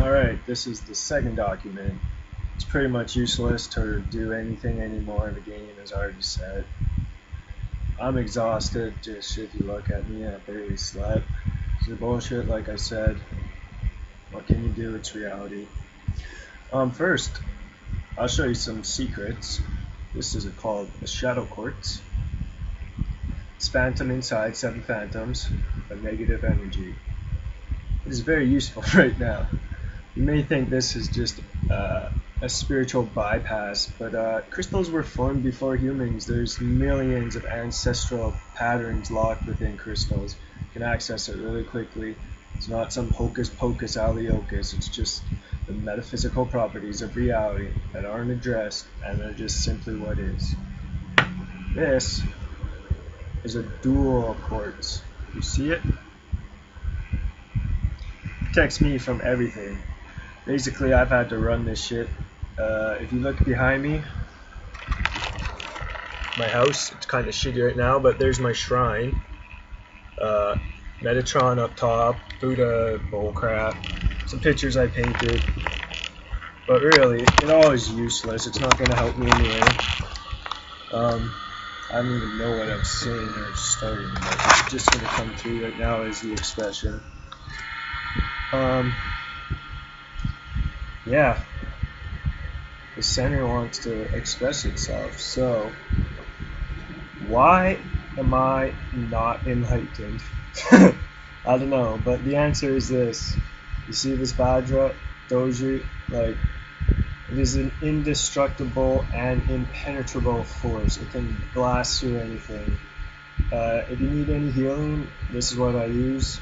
Alright, this is the second document. It's pretty much useless to do anything anymore. The game is already set. I'm exhausted, just if you look at me, I barely slept. It's bullshit, like I said. What can you do? It's reality. First, I'll show you some secrets. This is called a shadow quartz. It's phantom inside, 7 phantoms, a negative energy. It is very useful right now. You may think this is just a spiritual bypass, but crystals were formed before humans. There's millions of ancestral patterns locked within crystals. You can access it really quickly. It's not some hocus pocus aliocus. It's just the metaphysical properties of reality that aren't addressed, and they're just simply what is. This is a dual quartz. You see it? Protects me from everything. Basically, I've had to run this shit. If you look behind me, my house, it's kind of shitty right now, but there's my shrine. Metatron up top, Buddha, bullcrap, some pictures I painted. But really, it all is useless. It's not going to help me anyway. I don't even know what I'm saying or starting, but it's just going to come through right now as the expression. Yeah, the center wants to express itself, so why am I not enlightened? I don't know, but the answer is this. You see this Vajra, Doji, like, it is an indestructible and impenetrable force. It can blast through anything. If you need any healing, this is what I use.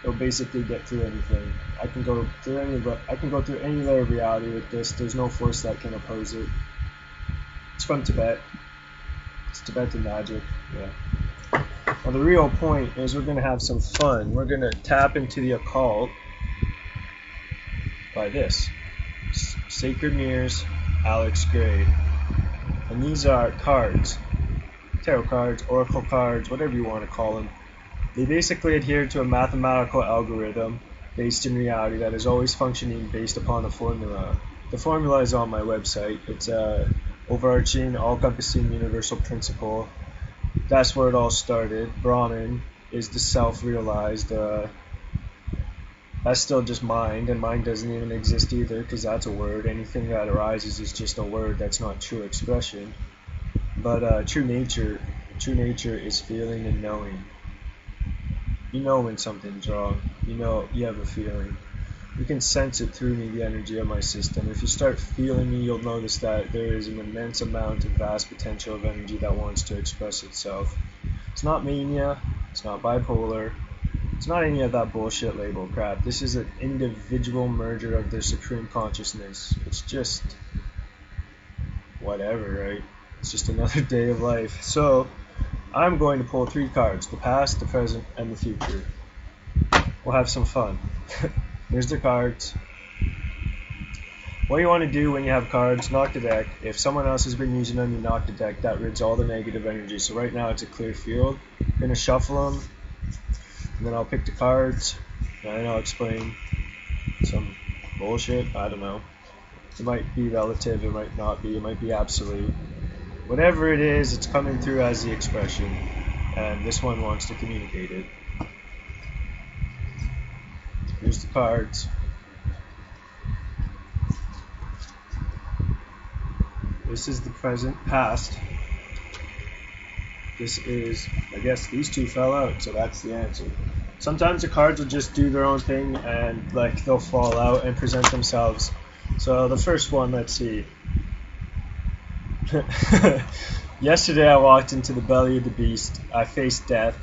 It'll basically get through anything. I can go through any layer of reality with this. There's no force that can oppose it. It's from Tibet. It's Tibetan magic. Yeah. Now the real point is we're gonna have some fun. We're gonna tap into the occult by this. Sacred Mirrors, Alex Gray. And these are cards. Tarot cards, oracle cards, whatever you want to call them. They basically adhere to a mathematical algorithm based in reality that is always functioning based upon a formula. The formula is on my website. It's a overarching, all-encompassing universal principle. That's where it all started. Brahman is the self-realized. That's still just mind, and mind doesn't even exist either because that's a word. Anything that arises is just a word. That's not true expression. But true nature is feeling and knowing. You know when something's wrong. You know you have a feeling. You can sense it through me, the energy of my system. If you start feeling me, you'll notice that there is an immense amount of vast potential of energy that wants to express itself. It's not mania. It's not bipolar. It's not any of that bullshit label crap. This is an individual merger of the supreme consciousness. It's just whatever, right? It's just another day of life. So I'm going to pull 3 cards, the past, the present, and the future. We'll have some fun. Here's the cards. What you want to do when you have cards, knock the deck. If someone else has been using them, you knock the deck. That rids all the negative energy. So right now it's a clear field. I'm going to shuffle them, and then I'll pick the cards, and then I'll explain some bullshit. I don't know. It might be relative, it might not be, it might be absolute. Whatever it is, it's coming through as the expression, and this one wants to communicate it. Here's the cards. This is the present, past. This is, I guess these two fell out, so that's the answer. Sometimes the cards will just do their own thing and like they'll fall out and present themselves. So the first one, let's see. Yesterday I walked into the belly of the beast. I faced death.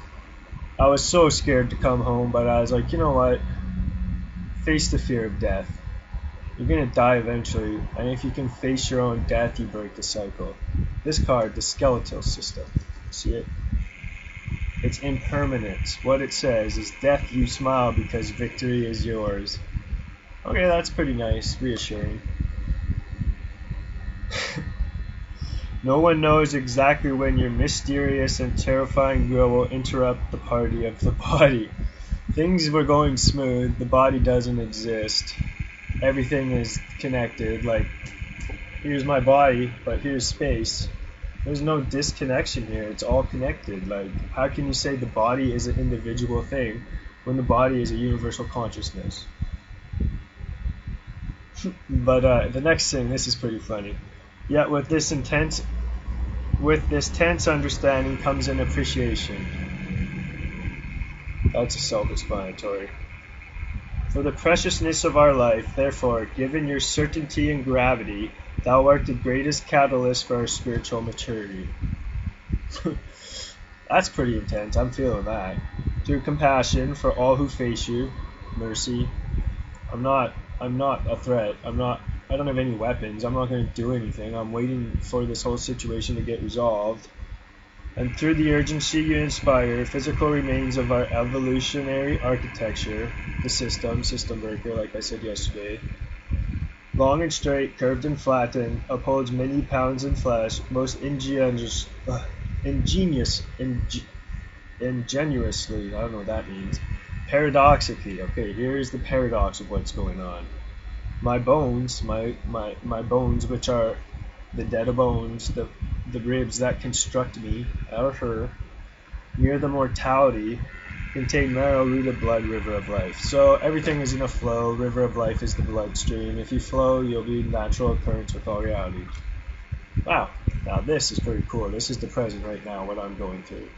I was so scared to come home, but I was like, you know what? Face the fear of death. You're gonna die eventually, and if you can face your own death, you break the cycle. This card, the skeletal system. See it? It's impermanence. What it says is, death you smile because victory is yours. Okay, that's pretty nice, reassuring. No one knows exactly when your mysterious and terrifying will interrupt the party of the body. Things were going smooth. The body doesn't exist. Everything is connected. Like, here's my body, but here's space. There's no disconnection here. It's all connected. Like, how can you say the body is an individual thing when the body is a universal consciousness? But the next thing, this is pretty funny. Yet with this tense understanding comes an appreciation. That's a self-explanatory. For the preciousness of our life, therefore, given your certainty and gravity, thou art the greatest catalyst for our spiritual maturity. That's pretty intense. I'm feeling that. Through compassion for all who face you, mercy. I'm not a threat. I don't have any weapons. I'm not going to do anything. I'm waiting for this whole situation to get resolved. And through the urgency you inspire, physical remains of our evolutionary architecture, the system breaker, like I said yesterday, long and straight, curved and flattened, upholds many pounds in flesh, most ingenuously, I don't know what that means, paradoxically. Okay, here's the paradox of what's going on. My bones, my bones, which are the dead of bones, the ribs that construct me, or her, near the mortality, contain marrow, root of blood, river of life. So everything is in a flow. River of life is the bloodstream. If you flow, you'll be natural occurrence with all reality. Wow, now this is pretty cool. This is the present right now, what I'm going through.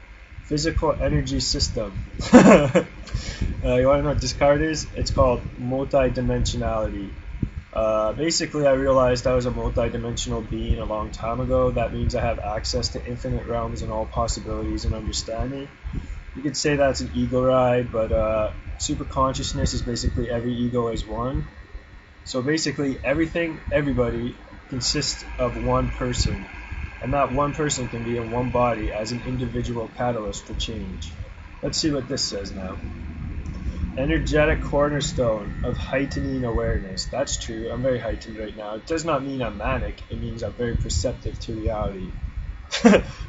Physical energy system. You want to know what this card is? It's called multidimensionality. Basically, I realized I was a multidimensional being a long time ago. That means I have access to infinite realms and all possibilities and understanding. You could say that's an ego ride, but super consciousness is basically every ego as one. So basically, everybody consists of one person, and that one person can be in one body as an individual catalyst for change. Let's see what this says now. Energetic cornerstone of heightening awareness. That's true. I'm very heightened right now. It does not mean I'm manic. It means I'm very perceptive to reality.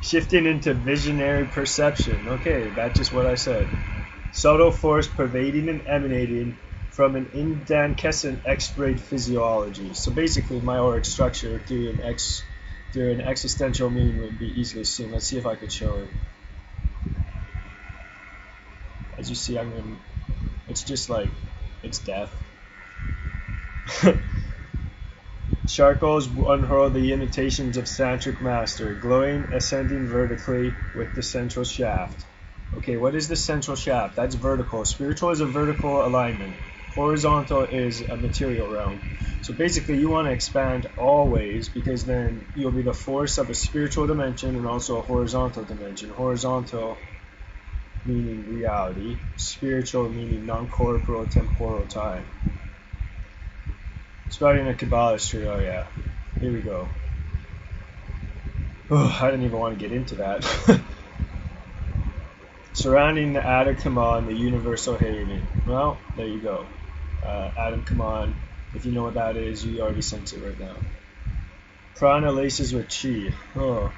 Shifting into visionary perception. Okay, that's just what I said. Subtle force pervading and emanating from an incandescent X-rayed physiology. So basically, my auric structure through an existential meaning would be easily seen. Let's see if I could show it. As you see, it's just like, it's death. Charcoals unhurl the imitations of Tantric Master, glowing, ascending vertically with the central shaft. Okay, what is the central shaft? That's vertical. Spiritual is a vertical alignment. Horizontal is a material realm. So basically, you want to expand always, because then you'll be the force of a spiritual dimension and also a horizontal dimension. Horizontal meaning reality, spiritual meaning non-corporeal temporal time. Starting a Kabbalist tree, oh yeah, here we go. Oh, I didn't even want to get into that. Surrounding the Adam Kaman, the universal haven. Well, there you go. Adam Kaman, if you know what that is, you already sense it right now. Prana laces with chi. Oh.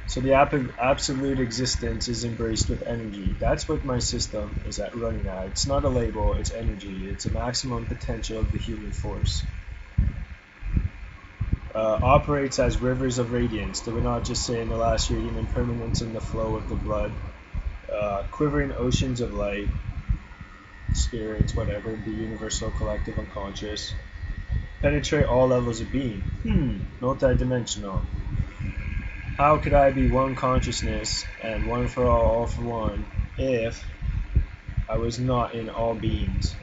So the absolute existence is embraced with energy. That's what my system is running at. It's not a label, it's energy. It's a maximum potential of the human force. Operates as rivers of radiance. Did we not just say in the last reading, impermanence in the flow of the blood? Quivering oceans of light, spirits, whatever, the universal collective unconscious. Penetrate all levels of being. Multidimensional. How could I be one consciousness and one for all for one if I was not in all beings?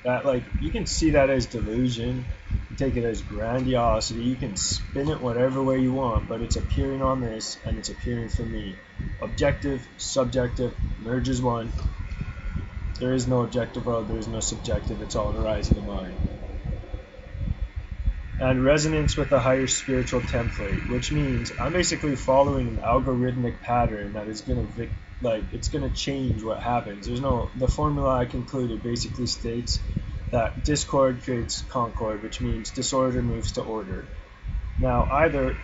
That, like, you can see that as delusion, you take it as grandiosity, you can spin it whatever way you want, but it's appearing on this and it's appearing for me. Objective, subjective, merge as one. There is no objective world, there is no subjective, it's all arising in mind. And resonance with a higher spiritual template, which means I'm basically following an algorithmic pattern that is gonna it's gonna change what happens. The formula I concluded basically states that discord creates concord, which means disorder moves to order. Now, either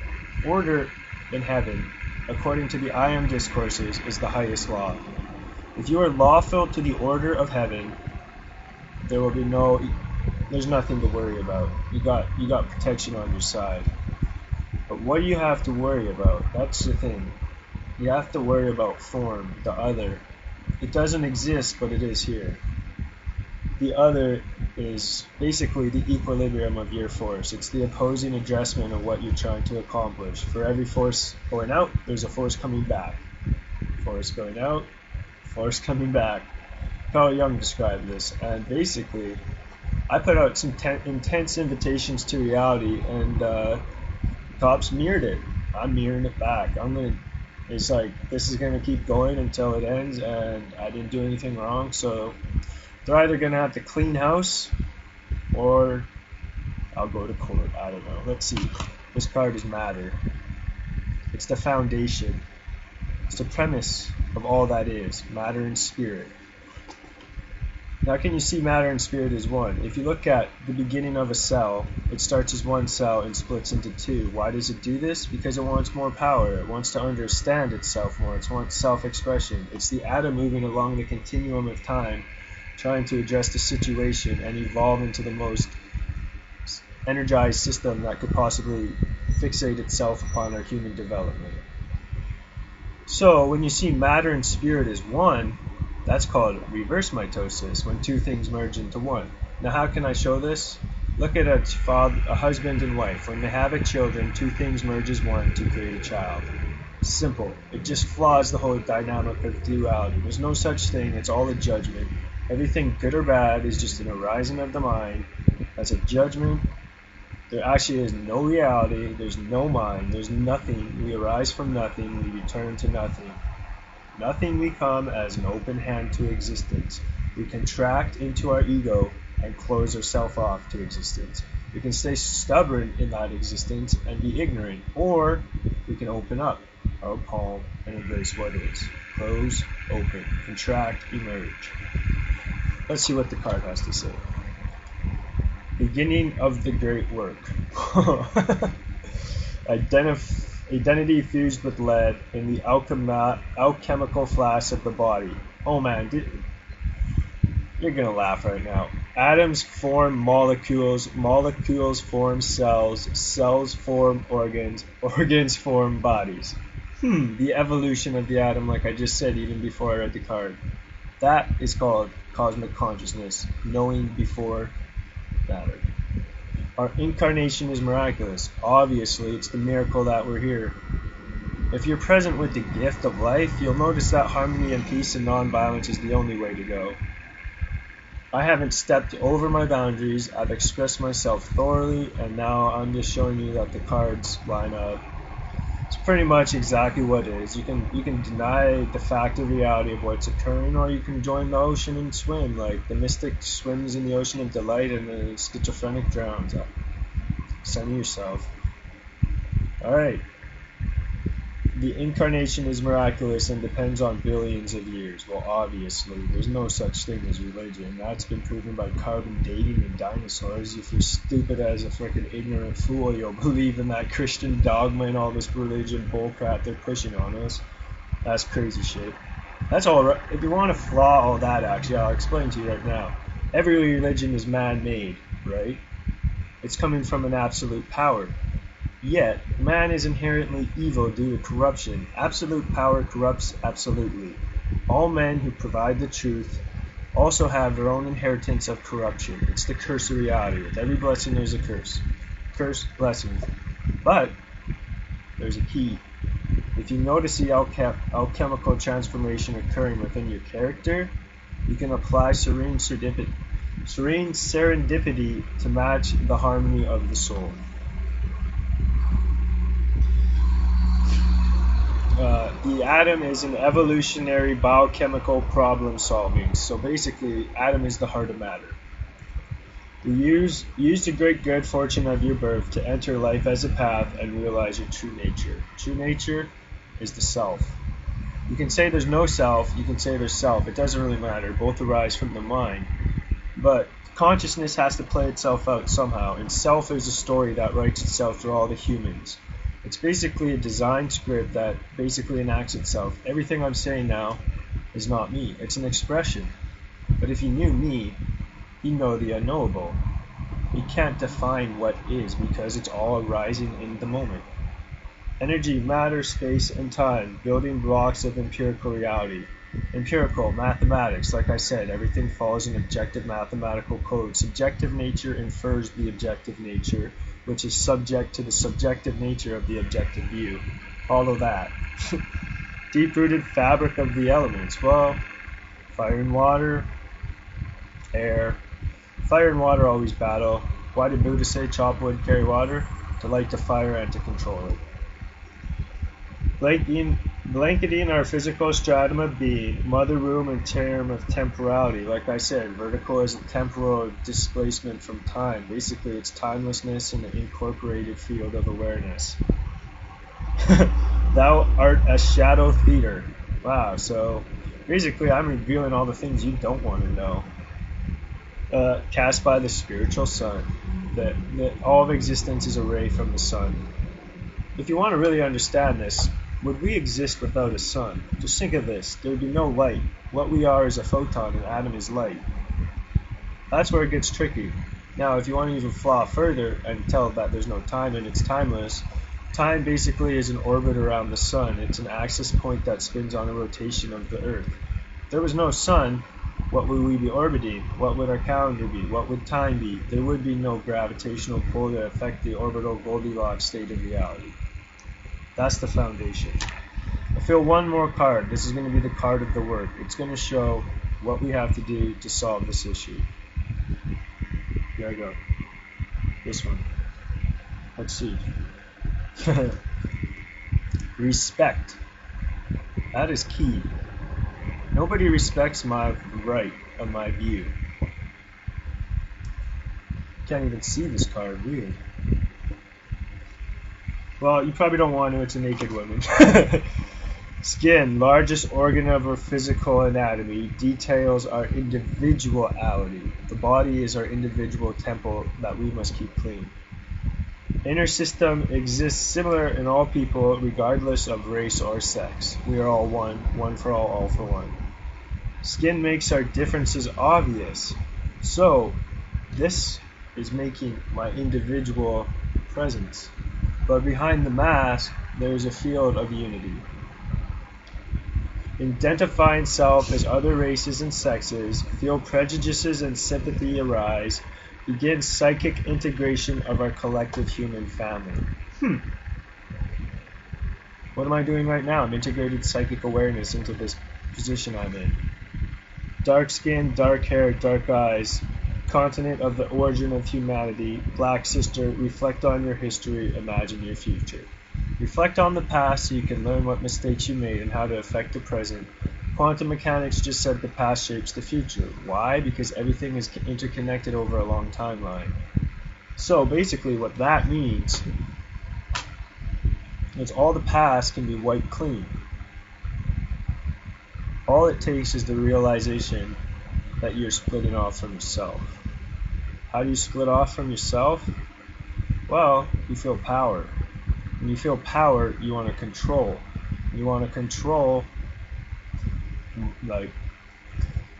order in heaven, according to the I Am discourses, is the highest law. If you are lawful to the order of heaven, there's nothing to worry about. You got protection on your side. But what do you have to worry about? That's the thing. You have to worry about form, the other. It doesn't exist, but it is here. The other is basically the equilibrium of your force. It's the opposing adjustment of what you're trying to accomplish. For every force going out, there's a force coming back. Force going out, force coming back. Carl Jung described this, and basically, I put out some intense invitations to reality, and cops mirrored it. I'm mirroring it back. It's like, this is gonna keep going until it ends, and I didn't do anything wrong, so they're either gonna have to clean house, or I'll go to court. I don't know. Let's see. This card is matter. It's the foundation. It's the premise of all that is, matter and spirit. Now, can you see matter and spirit as one? If you look at the beginning of a cell, it starts as one cell and splits into two. Why does it do this? Because it wants more power. It wants to understand itself more. It wants self-expression. It's the atom moving along the continuum of time, trying to adjust the situation and evolve into the most energized system that could possibly fixate itself upon our human development. So when you see matter and spirit as one, that's called reverse mitosis, when two things merge into one. Now, how can I show this? Look at a husband and wife. When they have a children, two things merge as one to create a child. Simple. It just flaws the whole dynamic of duality. There's no such thing. It's all a judgment. Everything good or bad is just an arising of the mind. That's a judgment. There actually is no reality. There's no mind. There's nothing. We arise from nothing. We return to nothing. Nothing, we come as an open hand to existence. We contract into our ego and close ourselves off to existence. We can stay stubborn in that existence and be ignorant, or we can open up our palm and embrace what is. Close, open, contract, emerge. Let's see what the card has to say. Beginning of the great work. Identity fused with lead in the alchemical flask of the body. Oh man, you're gonna laugh right now. Atoms form molecules, molecules form cells, cells form organs, organs form bodies. The evolution of the atom, like I just said even before I read the card. That is called cosmic consciousness, knowing before matter. Our incarnation is miraculous. Obviously, it's the miracle that we're here. If you're present with the gift of life, you'll notice that harmony and peace and non-violence is the only way to go. I haven't stepped over my boundaries. I've expressed myself thoroughly, and now I'm just showing you that the cards line up. It's pretty much exactly what it is. You can deny the fact of reality of what's occurring, or you can join the ocean and swim. Like the mystic swims in the ocean of delight, and the schizophrenic drowns. Center yourself. All right. The incarnation is miraculous and depends on billions of years. Well, obviously, there's no such thing as religion. That's been proven by carbon dating and dinosaurs. If you're stupid as a freaking ignorant fool, you'll believe in that Christian dogma and all this religion bullcrap they're pushing on us. That's crazy shit. That's all right. If you want to flaw all that, actually, I'll explain to you right now. Every religion is man-made, right? It's coming from an absolute power. Yet, man is inherently evil due to corruption. Absolute power corrupts absolutely. All men who provide the truth also have their own inheritance of corruption. It's the curse of reality. With every blessing, there's a curse. Curse, blessing. But, there's a key. If you notice the alchemical transformation occurring within your character, you can apply serene serendipity to match the harmony of the soul. The atom is an evolutionary biochemical problem solving. So basically, atom is the heart of matter. You use the great good fortune of your birth to enter life as a path and realize your true nature. True nature is the self. You can say there's no self, you can say there's self. It doesn't really matter. Both arise from the mind. But consciousness has to play itself out somehow, and self is a story that writes itself through all the humans. It's basically a design script that basically enacts itself. Everything I'm saying now is not me. It's an expression. But if you knew me, you know the unknowable. You can't define what is because it's all arising in the moment. Energy, matter, space, and time, building blocks of empirical reality. Empirical, mathematics, like I said, everything follows an objective mathematical code. Subjective nature infers the objective nature, which is subject to the subjective nature of the objective view. Follow that. Deep-rooted fabric of the elements. Well, fire and water, air. Fire and water always battle. Why did Buddha say chop wood, carry water? To light the fire and to control it. Blanketing our physical stratum of being, mother room and term of temporality. Like I said, vertical is a temporal displacement from time. Basically, it's timelessness in the incorporated field of awareness. Thou art a shadow theater. Wow, so basically I'm revealing all the things you don't want to know. Cast by the spiritual sun. That all of existence is a ray from the sun. If you want to really understand this, would we exist without a sun? Just think of this. There would be no light. What we are is a photon, an atom is light. That's where it gets tricky. Now, if you want to even flaw further and tell that there's no time and it's timeless, time basically is an orbit around the sun. It's an axis point that spins on a rotation of the Earth. If there was no sun, what would we be orbiting? What would our calendar be? What would time be? There would be no gravitational pull to affect the orbital Goldilocks state of reality. That's the foundation. I feel one more card. This is going to be the card of the work. It's going to show what we have to do to solve this issue. Here I go. This one. Let's see. Respect. That is key. Nobody respects my right of my view. Can't even see this card. Weird. Well, you probably don't want to. It's a naked woman. Skin, largest organ of our physical anatomy, details our individuality. The body is our individual temple that we must keep clean. Inner system exists similar in all people, regardless of race or sex. We are all one, one for all for one. Skin makes our differences obvious. So, this is making my individual presence. But behind the mask, there is a field of unity. Identifying self as other races and sexes, feel prejudices and sympathy arise, begins psychic integration of our collective human family. What am I doing right now? I'm integrating psychic awareness into this position I'm in. Dark skin, dark hair, dark eyes. Continent of the origin of humanity, black sister, reflect on your history, imagine your future. Reflect on the past so you can learn what mistakes you made and how to affect the present. Quantum mechanics just said the past shapes the future. Why? Because everything is interconnected over a long timeline. So basically what that means is all the past can be wiped clean. All it takes is the realization that you're splitting off from yourself. How do you split off from yourself? Well, you feel power. When you feel power, you want to control. You want to control, like,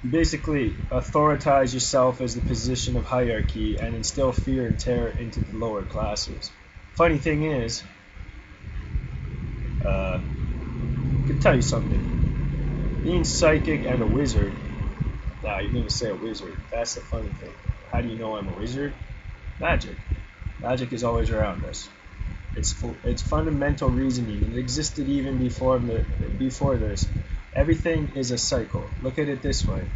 you basically authoritize yourself as the position of hierarchy and instill fear and terror into the lower classes. Funny thing is, I can tell you something. Being psychic and a wizard, you're going to say a wizard. That's the funny thing. How do you know I'm a wizard? Magic. Magic is always around us. It's fundamental reasoning. It existed even before this. Everything is a cycle. Look at it this way.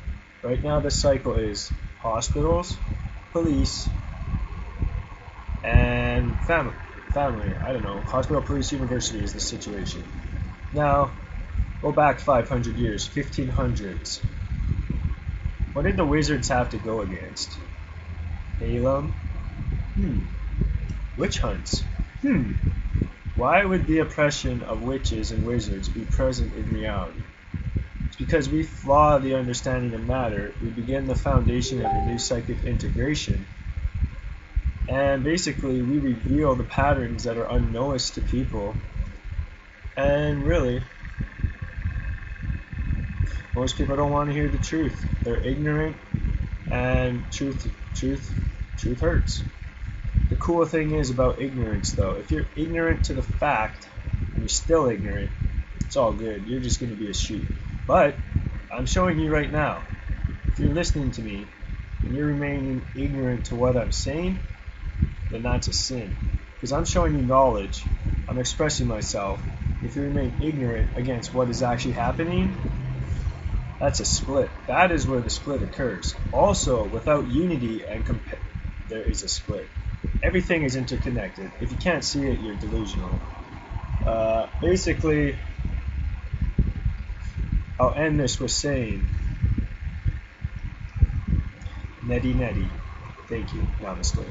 Right now the cycle is hospitals, police, and family. I don't know. Hospital, police, university is the situation. Now, go back 500 years, 1500s. What did the wizards have to go against? Balaam? Witch hunts? Why would the oppression of witches and wizards be present in reality? It's because we flaw the understanding of matter, we begin the foundation of a new psychic integration, and basically we reveal the patterns that are unknowns to people, and really, Most people don't want to hear the truth. They're ignorant, and truth hurts. The cool thing is about ignorance, though, if you're ignorant to the fact and you're still ignorant, it's all good. You're just going to be a sheep. But I'm showing you right now, if you're listening to me and you're remaining ignorant to what I'm saying, then that's a sin. Because I'm showing you knowledge, I'm expressing myself. If you remain ignorant against what is actually happening, that's a split. That is where the split occurs. Also, without unity and there is a split. Everything is interconnected. If you can't see it, you're delusional. Basically, I'll end this with saying, Neti Neti. Thank you. Namaste.